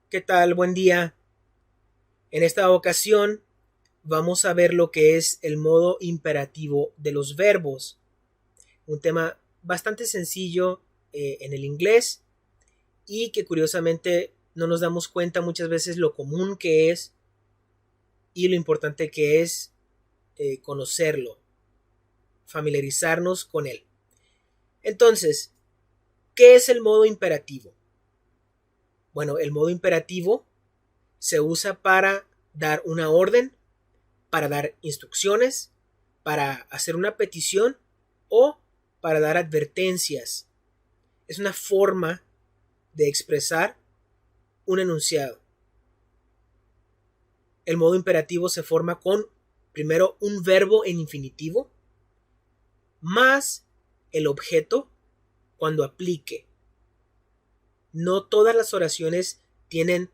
¿Qué tal? Buen día. En esta ocasión vamos a ver lo que es el modo imperativo de los verbos. Un tema bastante sencillo en el inglés y que curiosamente no nos damos cuenta muchas veces lo común que es y lo importante que es conocerlo, familiarizarnos con él. Entonces, ¿qué es el modo imperativo? Bueno, el modo imperativo se usa para dar una orden, para dar instrucciones, para hacer una petición o para dar advertencias. Es una forma de expresar un enunciado. El modo imperativo se forma con primero un verbo en infinitivo más el objeto cuando aplique. No todas las oraciones tienen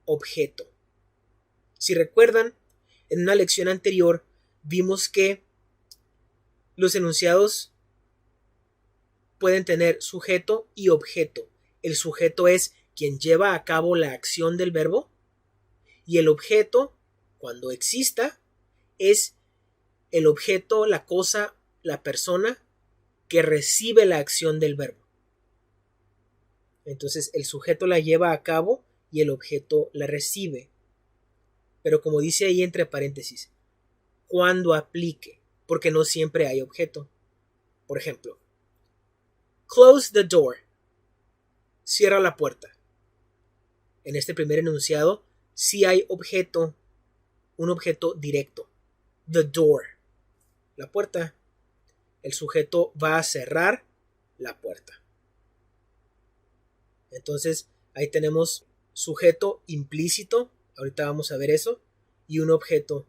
objeto. Si recuerdan, en una lección anterior vimos que los enunciados pueden tener sujeto y objeto. El sujeto es quien lleva a cabo la acción del verbo y el objeto, cuando exista, es el objeto, la cosa, la persona que recibe la acción del verbo. Entonces el sujeto la lleva a cabo y el objeto la recibe. Pero como dice ahí entre paréntesis, cuando aplique, porque no siempre hay objeto. Por ejemplo, close the door. Cierra la puerta. En este primer enunciado sí hay objeto, un objeto directo. The door. La puerta. El sujeto va a cerrar la puerta. Entonces ahí tenemos sujeto implícito, ahorita vamos a ver eso, y un objeto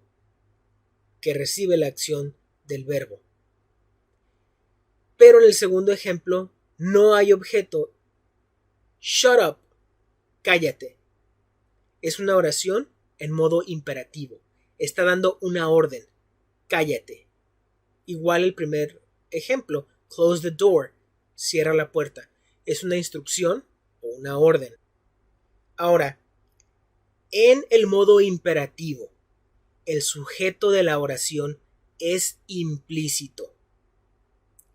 que recibe la acción del verbo. Pero en el segundo ejemplo no hay objeto. Shut up. Cállate. Es una oración en modo imperativo. Está dando una orden. Cállate. Igual el primer ejemplo. Close the door. Cierra la puerta. Es una instrucción o una orden. Ahora, en el modo imperativo, el sujeto de la oración es implícito.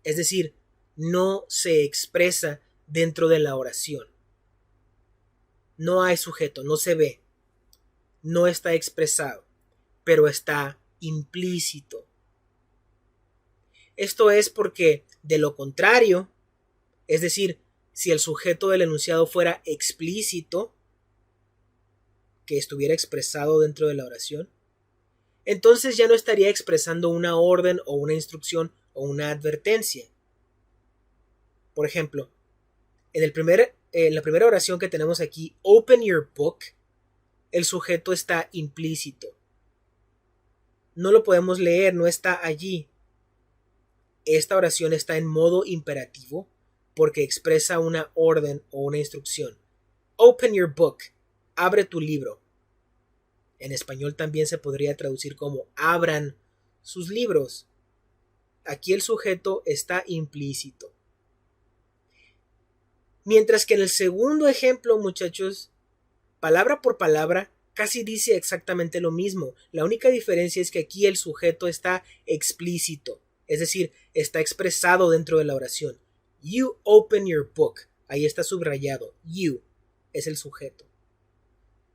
Es decir, no se expresa dentro de la oración. No hay sujeto, no se ve, no está expresado, pero está implícito. Esto es porque, de lo contrario, es decir, si el sujeto del enunciado fuera explícito, que estuviera expresado dentro de la oración, entonces ya no estaría expresando una orden o una instrucción o una advertencia. Por ejemplo, en la primera oración que tenemos aquí, open your book, el sujeto está implícito. No lo podemos leer, no está allí. Esta oración está en modo imperativo porque expresa una orden o una instrucción. Open your book, abre tu libro. En español también se podría traducir como abran sus libros. Aquí el sujeto está implícito. Mientras que en el segundo ejemplo, muchachos, palabra por palabra, casi dice exactamente lo mismo. La única diferencia es que aquí el sujeto está explícito, es decir, está expresado dentro de la oración. You open your book. Ahí está subrayado. You es el sujeto.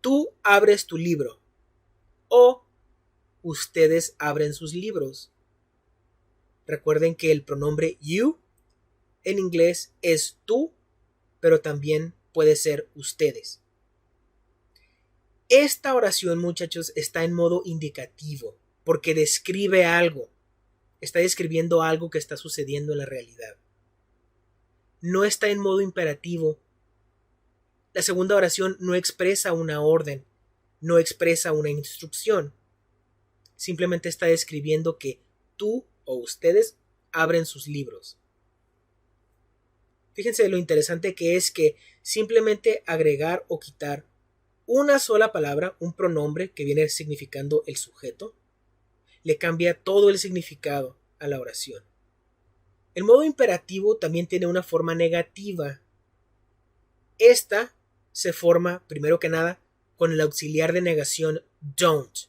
Tú abres tu libro. O ustedes abren sus libros. Recuerden que el pronombre you en inglés es tú, pero también puede ser ustedes. Esta oración, muchachos, está en modo indicativo, porque describe algo. Está describiendo algo que está sucediendo en la realidad. No está en modo imperativo. La segunda oración no expresa una orden, no expresa una instrucción. Simplemente está describiendo que tú o ustedes abren sus libros. Fíjense lo interesante que es que simplemente agregar o quitar una sola palabra, un pronombre que viene significando el sujeto, le cambia todo el significado a la oración. El modo imperativo también tiene una forma negativa. Esta se forma, primero que nada, con el auxiliar de negación don't,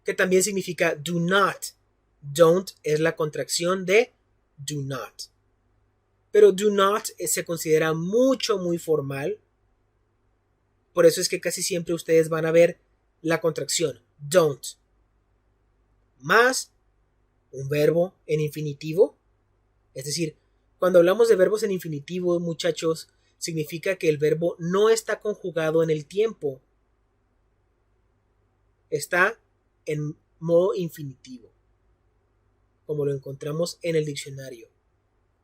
que también significa do not. Don't es la contracción de do not. Pero do not se considera muy formal. Por eso es que casi siempre ustedes van a ver la contracción don't más un verbo en infinitivo. Es decir, cuando hablamos de verbos en infinitivo, muchachos, significa que el verbo no está conjugado en el tiempo. Está en modo infinitivo, como lo encontramos en el diccionario.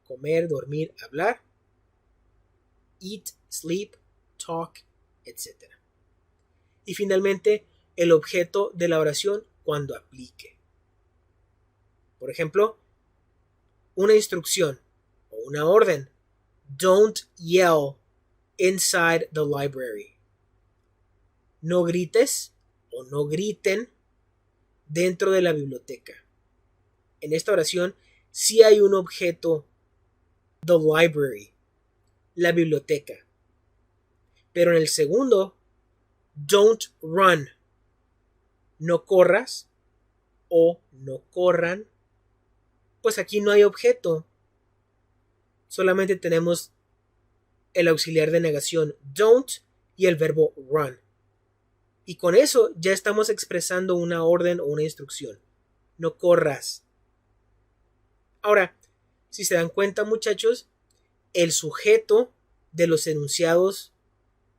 Comer, dormir, hablar. Eat, sleep, talk, etc. Y finalmente, el objeto de la oración cuando aplique. Por ejemplo, una instrucción o una orden. Don't yell inside the library. No grites o no griten dentro de la biblioteca. En esta oración sí hay un objeto, the library, la biblioteca. Pero en el segundo, don't run, no corras o no corran, pues aquí no hay objeto. Solamente tenemos el auxiliar de negación don't y el verbo run. Y con eso ya estamos expresando una orden o una instrucción. No corras. Ahora, si se dan cuenta, muchachos, el sujeto de los enunciados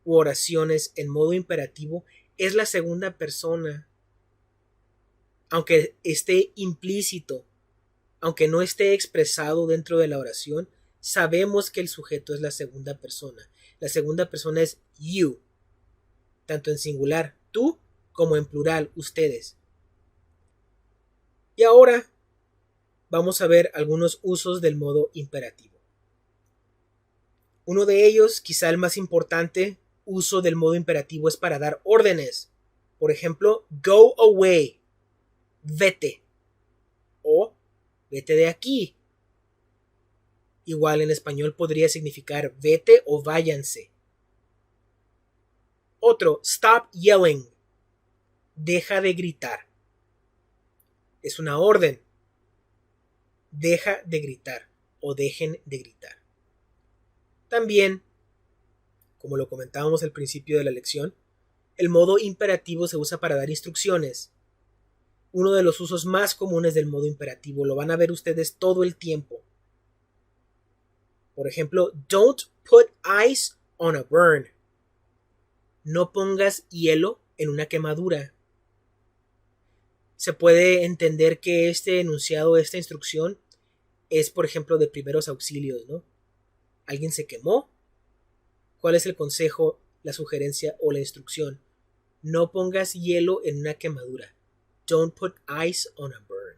u oraciones en modo imperativo es la segunda persona. Aunque esté implícito, aunque no esté expresado dentro de la oración, sabemos que el sujeto es la segunda persona. La segunda persona es you, tanto en singular, tú, como en plural, ustedes. Y ahora vamos a ver algunos usos del modo imperativo. Uno de ellos, quizá el más importante uso del modo imperativo, es para dar órdenes. Por ejemplo, go away, vete, o vete de aquí. Igual en español podría significar vete o váyanse. Otro, stop yelling, deja de gritar. Es una orden. Deja de gritar o dejen de gritar. También, como lo comentábamos al principio de la lección, el modo imperativo se usa para dar instrucciones. Uno de los usos más comunes del modo imperativo, lo van a ver ustedes todo el tiempo. Por ejemplo, don't put ice on a burn. No pongas hielo en una quemadura. Se puede entender que este enunciado, esta instrucción, es, por ejemplo, de primeros auxilios, ¿no? ¿Alguien se quemó? ¿Cuál es el consejo, la sugerencia o la instrucción? No pongas hielo en una quemadura. Don't put ice on a burn.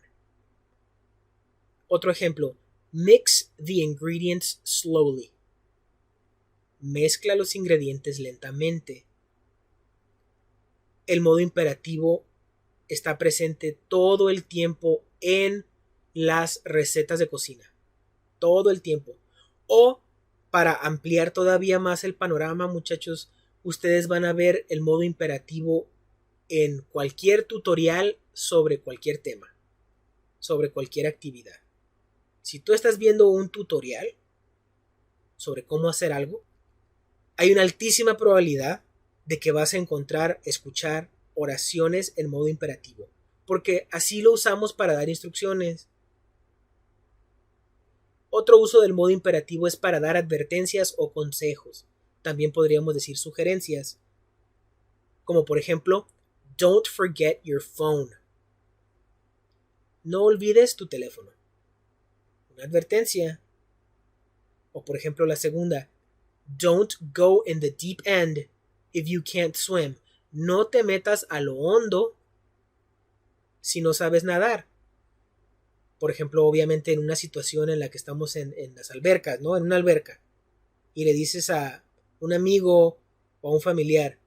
Otro ejemplo. Mix the ingredients slowly. Mezcla los ingredientes lentamente. El modo imperativo está presente todo el tiempo en las recetas de cocina. Todo el tiempo. O, para ampliar todavía más el panorama, muchachos, ustedes van a ver el modo imperativo en cualquier tutorial sobre cualquier tema, sobre cualquier actividad. Si tú estás viendo un tutorial sobre cómo hacer algo, hay una altísima probabilidad de que vas a encontrar, escuchar oraciones en modo imperativo, porque así lo usamos para dar instrucciones. Otro uso del modo imperativo es para dar advertencias o consejos. También podríamos decir sugerencias, como por ejemplo, don't forget your phone. No olvides tu teléfono. Una advertencia. O por ejemplo la segunda, don't go in the deep end if you can't swim. No te metas a lo hondo si no sabes nadar. Por ejemplo, obviamente en una situación en la que estamos en las albercas, ¿no? En una alberca. Y le dices a un amigo o a un familiar,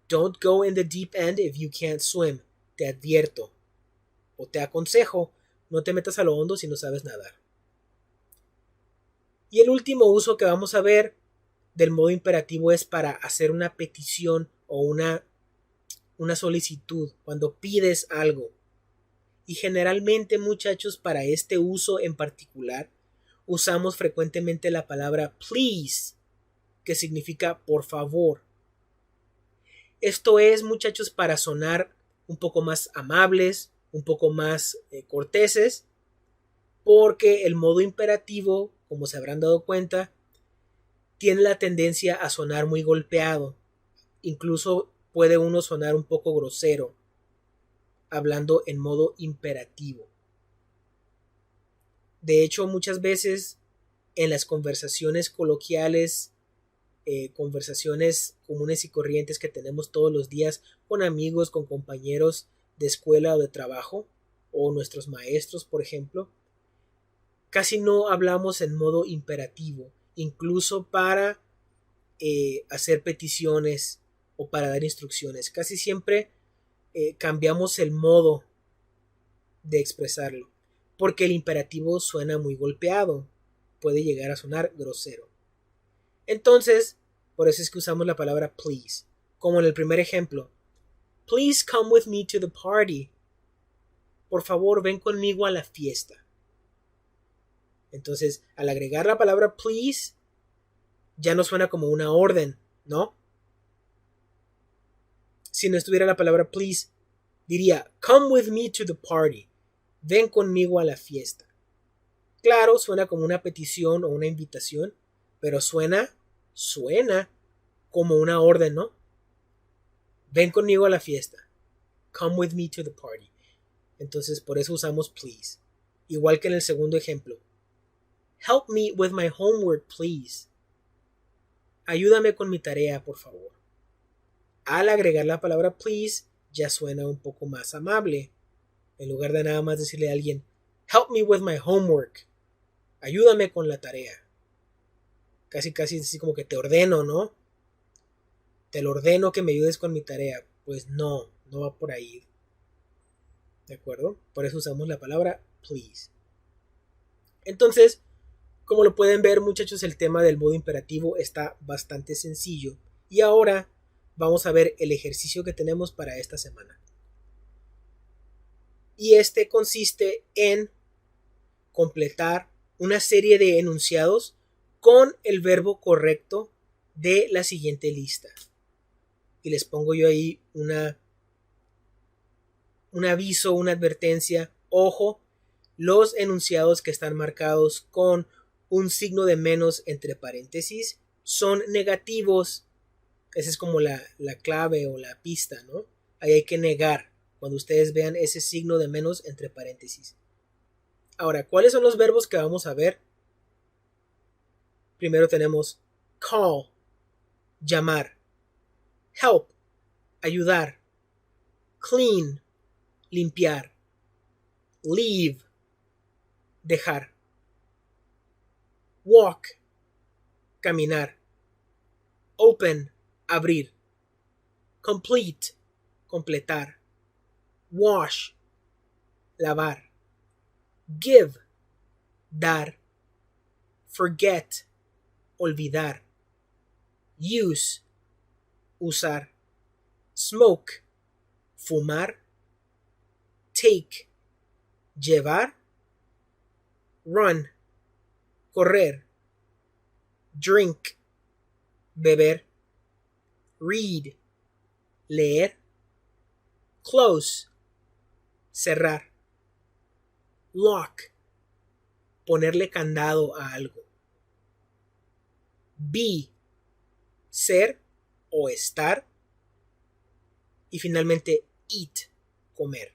don't go in the deep end if you can't swim. Te advierto o te aconsejo, no te metas a lo hondo si no sabes nadar. Y el último uso que vamos a ver del modo imperativo es para hacer una petición o una solicitud, cuando pides algo. Y generalmente, muchachos, para este uso en particular, usamos frecuentemente la palabra please, que significa por favor. Esto es, muchachos, para sonar un poco más amables, un poco más corteses, porque el modo imperativo, como se habrán dado cuenta, tiene la tendencia a sonar muy golpeado. Incluso puede uno sonar un poco grosero hablando en modo imperativo. De hecho, muchas veces en las conversaciones coloquiales, conversaciones comunes y corrientes que tenemos todos los días con amigos, con compañeros de escuela o de trabajo, o nuestros maestros, por ejemplo, casi no hablamos en modo imperativo, incluso para hacer peticiones o para dar instrucciones. Casi siempre cambiamos el modo de expresarlo, porque el imperativo suena muy golpeado, puede llegar a sonar grosero. Entonces, por eso es que usamos la palabra please, como en el primer ejemplo. Please come with me to the party. Por favor, ven conmigo a la fiesta. Entonces, al agregar la palabra please, ya no suena como una orden, ¿no? Si no estuviera la palabra please, diría come with me to the party. Ven conmigo a la fiesta. Claro, suena como una petición o una invitación, pero suena como una orden, ¿no? Ven conmigo a la fiesta. Come with me to the party. Entonces, por eso usamos please. Igual que en el segundo ejemplo. Help me with my homework, please. Ayúdame con mi tarea, por favor. Al agregar la palabra please, ya suena un poco más amable. En lugar de nada más decirle a alguien, help me with my homework. Ayúdame con la tarea. Casi así como que te ordeno, ¿no? Te lo ordeno que me ayudes con mi tarea. Pues no va por ahí. ¿De acuerdo? Por eso usamos la palabra please. Entonces, como lo pueden ver, muchachos, el tema del modo imperativo está bastante sencillo. Y ahora vamos a ver el ejercicio que tenemos para esta semana. Y este consiste en completar una serie de enunciados con el verbo correcto de la siguiente lista. Y les pongo yo ahí un aviso, una advertencia. Ojo, los enunciados que están marcados con un signo de menos entre paréntesis son negativos. Esa es como la clave o la pista, ¿no? Ahí hay que negar cuando ustedes vean ese signo de menos entre paréntesis. Ahora, ¿cuáles son los verbos que vamos a ver? Primero tenemos call, llamar, help, ayudar, clean, limpiar, leave, dejar, walk, caminar, open, abrir, complete, completar, wash, lavar, give, dar, forget, olvidar, use, usar, smoke, fumar, take, llevar, run, correr, drink, beber, read, leer, close, cerrar, lock, ponerle candado a algo, be, ser o estar, y finalmente eat, comer.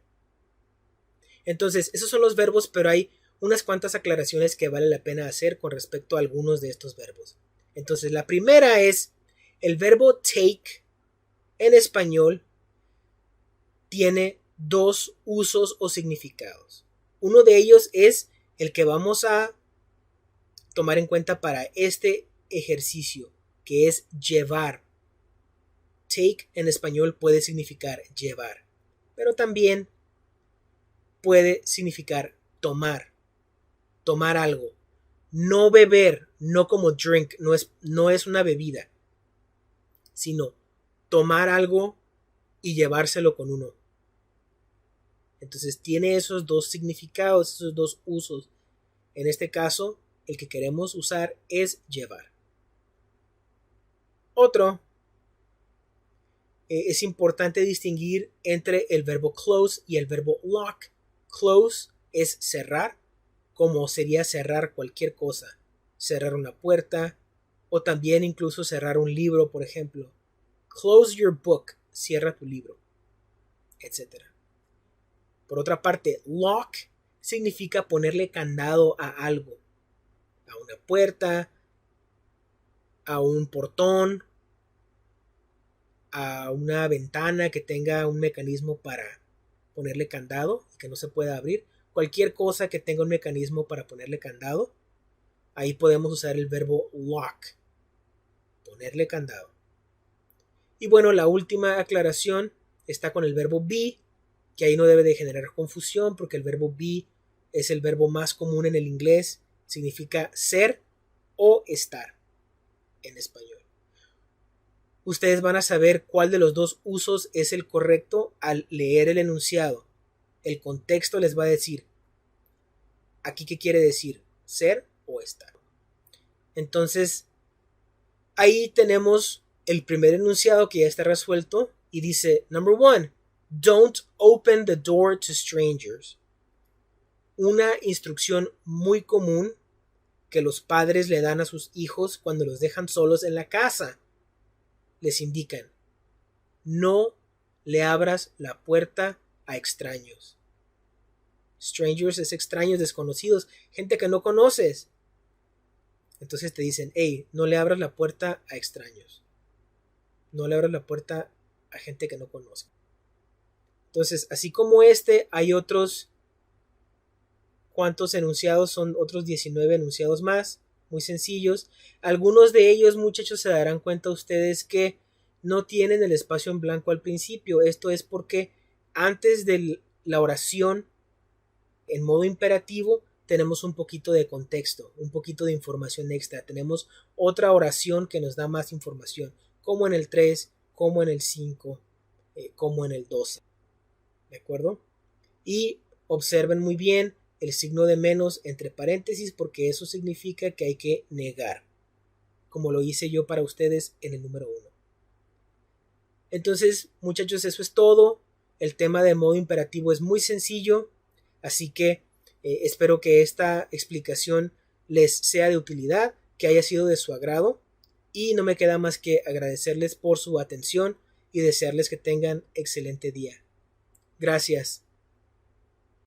Entonces, esos son los verbos, pero hay unas cuantas aclaraciones que vale la pena hacer con respecto a algunos de estos verbos. Entonces, la primera es el verbo take en español tiene dos usos o significados. Uno de ellos es el que vamos a tomar en cuenta para este ejercicio, que es llevar. Take en español puede significar llevar, pero también puede significar tomar algo. No beber, no como drink, no es una bebida, sino tomar algo y llevárselo con uno. Entonces tiene esos dos significados, esos dos usos. En este caso, el que queremos usar es llevar. Otro, es importante distinguir entre el verbo close y el verbo lock. Close es cerrar, como sería cerrar cualquier cosa, cerrar una puerta o también incluso cerrar un libro, por ejemplo. Close your book, cierra tu libro, etc. Por otra parte, lock significa ponerle candado a algo, a una puerta, a un portón, a una ventana que tenga un mecanismo para ponerle candado y que no se pueda abrir. Cualquier cosa que tenga un mecanismo para ponerle candado, ahí podemos usar el verbo lock, ponerle candado. Y bueno, la última aclaración está con el verbo be, que ahí no debe de generar confusión porque el verbo be es el verbo más común en el inglés, significa ser o estar en español. Ustedes van a saber cuál de los dos usos es el correcto al leer el enunciado. El contexto les va a decir aquí qué quiere decir, ser o estar. Entonces, ahí tenemos el primer enunciado que ya está resuelto y dice, number 1, don't open the door to strangers. Una instrucción muy común que los padres le dan a sus hijos cuando los dejan solos en la casa. Les indican, no le abras la puerta a extraños. Strangers es extraños, desconocidos, gente que no conoces. Entonces te dicen, hey, no le abras la puerta a extraños. No le abras la puerta a gente que no conozca. Entonces, así como hay otros cuantos enunciados, son otros 19 enunciados más, muy sencillos. Algunos de ellos, muchachos, se darán cuenta ustedes que no tienen el espacio en blanco al principio. Esto es porque antes de la oración en modo imperativo tenemos un poquito de contexto, un poquito de información extra. Tenemos otra oración que nos da más información, como en el 3, como en el 5, como en el 12. ¿De acuerdo? Y observen muy bien el signo de menos entre paréntesis porque eso significa que hay que negar, como lo hice yo para ustedes en el número 1. Entonces, muchachos, eso es todo. El tema de modo imperativo es muy sencillo, así que espero que esta explicación les sea de utilidad, que haya sido de su agrado y no me queda más que agradecerles por su atención y desearles que tengan excelente día. Gracias.